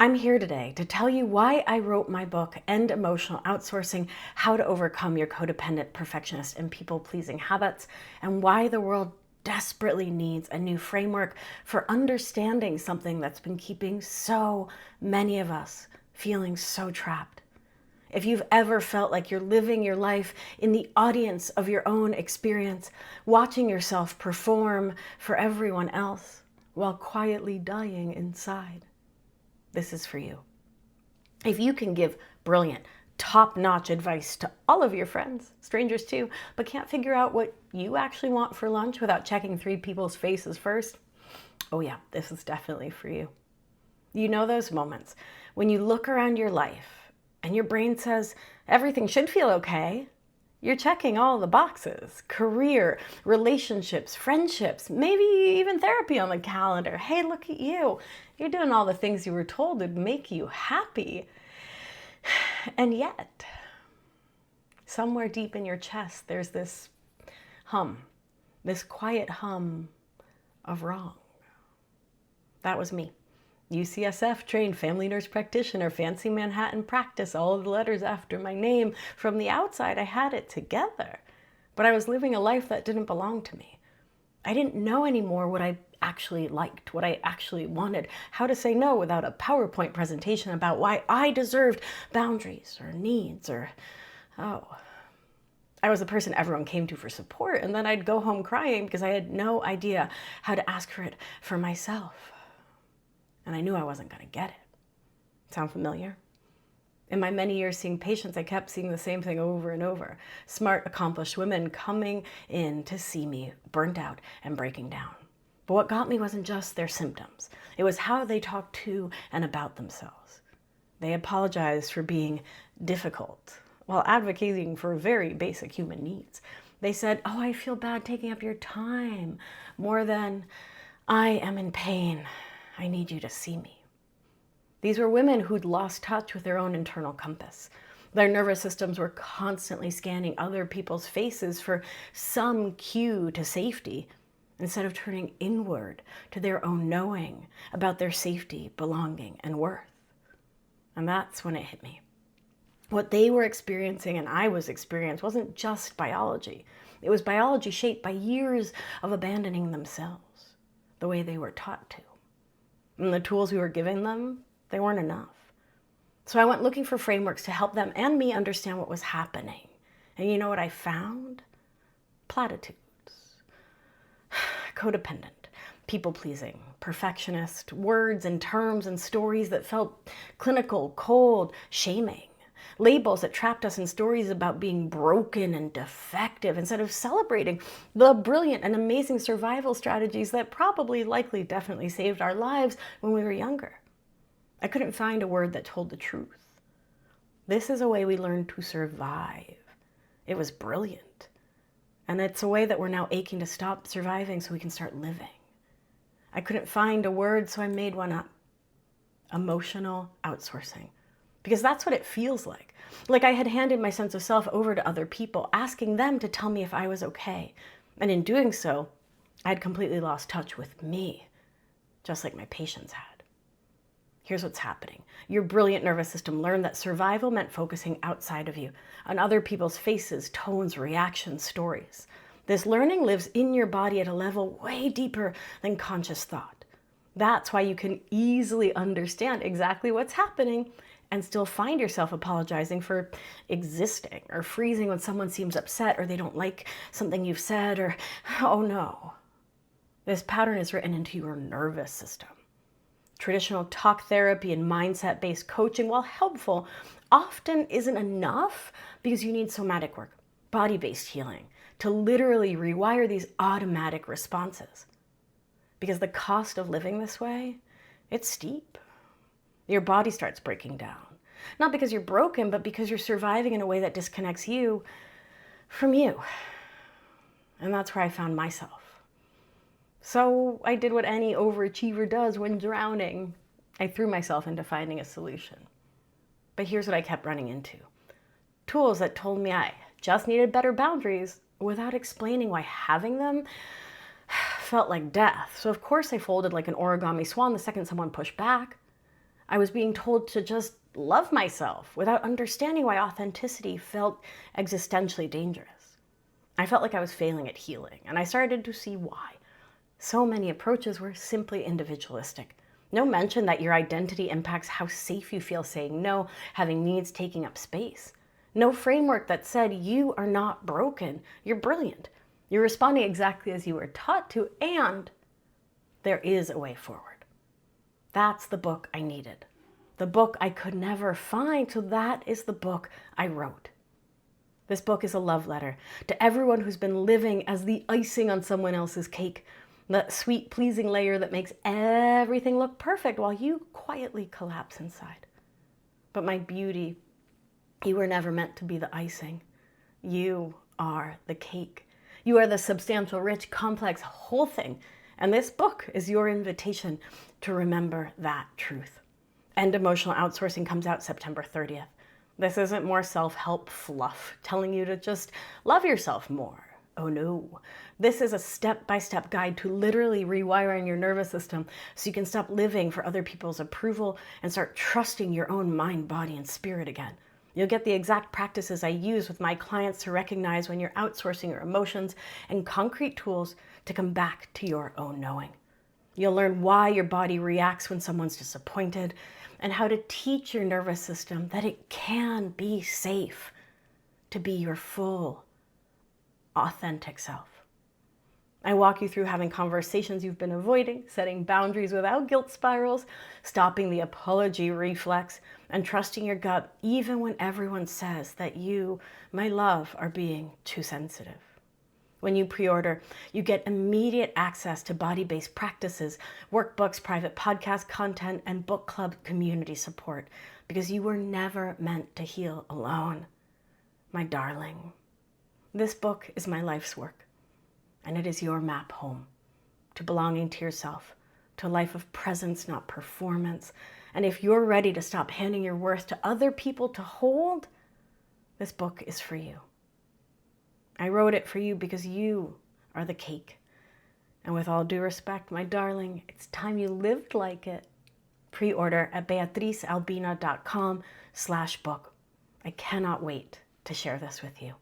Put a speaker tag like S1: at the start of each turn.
S1: I'm here today to tell you why I wrote my book, End Emotional Outsourcing, How to Overcome Your Codependent, Perfectionist, and People-Pleasing Habits, and why the world desperately needs a new framework for understanding something that's been keeping so many of us feeling so trapped. If you've ever felt like you're living your life in the audience of your own experience, watching yourself perform for everyone else while quietly dying inside, this is for you. If you can give brilliant, top-notch advice to all of your friends, strangers too, but can't figure out what you actually want for lunch without checking 3 people's faces first, oh yeah, this is definitely for you. You know those moments when you look around your life and your brain says, everything should feel okay. You're checking all the boxes: career, relationships, friendships, maybe even therapy on the calendar. Hey, look at you. You're doing all the things you were told would make you happy. And yet, somewhere deep in your chest, there's this hum, this quiet hum of wrong. That was me. UCSF trained family nurse practitioner, fancy Manhattan practice, all of the letters after my name. From the outside, I had it together, but I was living a life that didn't belong to me. I didn't know anymore what I actually liked, what I actually wanted, how to say no without a PowerPoint presentation about why I deserved boundaries or needs or, I was the person everyone came to for support, and then I'd go home crying because I had no idea how to ask for it for myself. And I knew I wasn't going to get it. Sound familiar? In my many years seeing patients, I kept seeing the same thing over and over. Smart, accomplished women coming in to see me burnt out and breaking down. But what got me wasn't just their symptoms. It was how they talked to and about themselves. They apologized for being difficult while advocating for very basic human needs. They said, oh, I feel bad taking up your time, more than I am in pain. I need you to see me. These were women who'd lost touch with their own internal compass. Their nervous systems were constantly scanning other people's faces for some cue to safety, instead of turning inward to their own knowing about their safety, belonging, and worth. And that's when it hit me. What they were experiencing and I was experiencing wasn't just biology. It was biology shaped by years of abandoning themselves the way they were taught to. And the tools we were giving them, they weren't enough. So I went looking for frameworks to help them and me understand what was happening. And you know what I found? Platitudes. Codependent, people-pleasing, perfectionist, words and terms and stories that felt clinical, cold, shaming. Labels that trapped us in stories about being broken and defective instead of celebrating the brilliant and amazing survival strategies that probably, likely, definitely saved our lives when we were younger. I couldn't find a word that told the truth. This is a way we learn to survive. It was brilliant. And it's a way that we're now aching to stop surviving so we can start living. I couldn't find a word, so I made one up. Emotional outsourcing. Because that's what it feels like. Like I had handed my sense of self over to other people, asking them to tell me if I was okay. And in doing so, I had completely lost touch with me, just like my patients had. Here's what's happening. Your brilliant nervous system learned that survival meant focusing outside of you, on other people's faces, tones, reactions, stories. This learning lives in your body at a level way deeper than conscious thought. That's why you can easily understand exactly what's happening and still find yourself apologizing for existing or freezing when someone seems upset or they don't like something you've said or, oh no. This pattern is written into your nervous system. Traditional talk therapy and mindset-based coaching, while helpful, often isn't enough because you need somatic work, body-based healing, to literally rewire these automatic responses. Because the cost of living this way, it's steep. Your body starts breaking down. Not because you're broken, but because you're surviving in a way that disconnects you from you. And that's where I found myself. So I did what any overachiever does when drowning. I threw myself into finding a solution. But here's what I kept running into. Tools that told me I just needed better boundaries without explaining why having them felt like death. So of course I folded like an origami swan the second someone pushed back. I was being told to just love myself without understanding why authenticity felt existentially dangerous. I felt like I was failing at healing, and I started to see why. So many approaches were simply individualistic. No mention that your identity impacts how safe you feel saying no, having needs taking up space. No framework that said you are not broken, you're brilliant. You're responding exactly as you were taught to, and there is a way forward. That's the book I needed. The book I could never find, so that is the book I wrote. This book is a love letter to everyone who's been living as the icing on someone else's cake, the sweet, pleasing layer that makes everything look perfect while you quietly collapse inside. But my beauty, you were never meant to be the icing. You are the cake. You are the substantial, rich, complex, whole thing. And this book is your invitation to remember that truth. And Emotional Outsourcing comes out September 30th. This isn't more self-help fluff telling you to just love yourself more. Oh no. This is a step-by-step guide to literally rewiring your nervous system so you can stop living for other people's approval and start trusting your own mind, body, and spirit again. You'll get the exact practices I use with my clients to recognize when you're outsourcing your emotions and concrete tools to come back to your own knowing. You'll learn why your body reacts when someone's disappointed and how to teach your nervous system that it can be safe to be your full, authentic self. I walk you through having conversations you've been avoiding, setting boundaries without guilt spirals, stopping the apology reflex, and trusting your gut even when everyone says that you, my love, are being too sensitive. When you pre-order, you get immediate access to body-based practices, workbooks, private podcast content, and book club community support because you were never meant to heal alone. My darling, this book is my life's work, and it is your map home to belonging to yourself, to a life of presence, not performance. And if you're ready to stop handing your worth to other people to hold, this book is for you. I wrote it for you because you are the cake. And with all due respect, my darling, it's time you lived like it. Pre-order at beatricealbina.com/book. I cannot wait to share this with you.